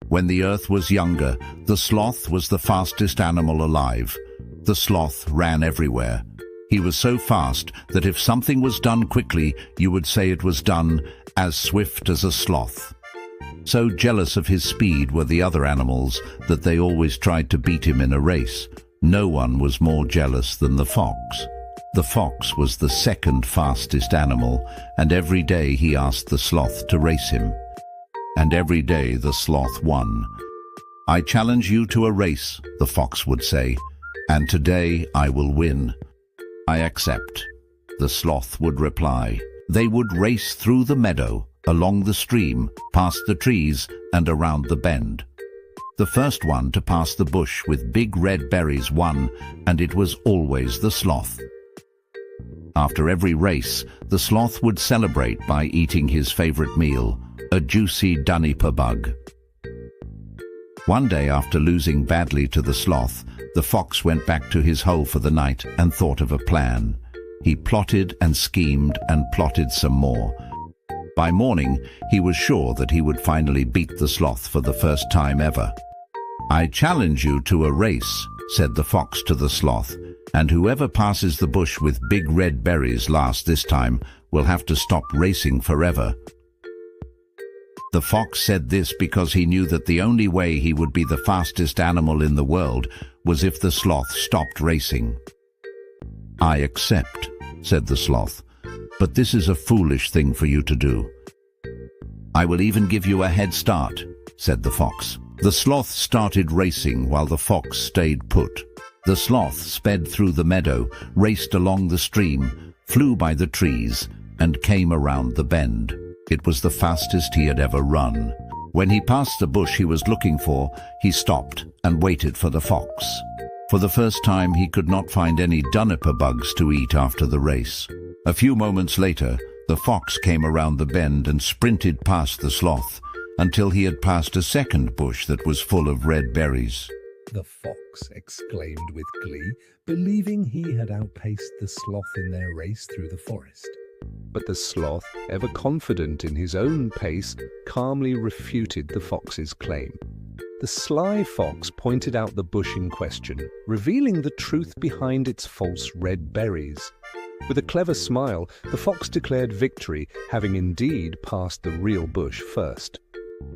When the earth was younger, the sloth was the fastest animal alive. The sloth ran everywhere. He was so fast that if something was done quickly, you would say it was done as swift as a sloth. So jealous of his speed were the other animals that they always tried to beat him in a race. No one was more jealous than the fox. The fox was the second fastest animal, and every day he asked the sloth to race him. And every day the sloth won. "I challenge you to a race," the fox would say, "and today I will win." "I accept," the sloth would reply. They would race through the meadow, along the stream, past the trees, and around the bend. The first one to pass the bush with big red berries won, and it was always the sloth. After every race, the sloth would celebrate by eating his favorite meal, a juicy duniper bug. One day, after losing badly to the sloth, the fox went back to his hole for the night and thought of a plan. He plotted and schemed and plotted some more. By morning, he was sure that he would finally beat the sloth for the first time ever. "I challenge you to a race," said the fox to the sloth, "and whoever passes the bush with big red berries last this time will have to stop racing forever." The fox said this because he knew that the only way he would be the fastest animal in the world was if the sloth stopped racing. "I accept," said the sloth, "but this is a foolish thing for you to do." "I will even give you a head start," said the fox. The sloth started racing while the fox stayed put. The sloth sped through the meadow, raced along the stream, flew by the trees, and came around the bend. It was the fastest he had ever run. When he passed the bush he was looking for, he stopped and waited for the fox. For the first time, he could not find any duniper bugs to eat after the race. A few moments later, the fox came around the bend and sprinted past the sloth until he had passed a second bush that was full of red berries. The fox exclaimed with glee, believing he had outpaced the sloth in their race through the forest. But the sloth, ever confident in his own pace, calmly refuted the fox's claim. The sly fox pointed out the bush in question, revealing the truth behind its false red berries. With a clever smile, the fox declared victory, having indeed passed the real bush first.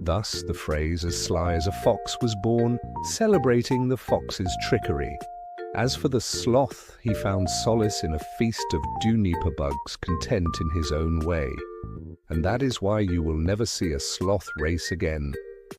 Thus, the phrase "as sly as a fox" was born, celebrating the fox's trickery. As for the sloth, he found solace in a feast of duniper bugs, content in his own way. And that is why you will never see a sloth race again.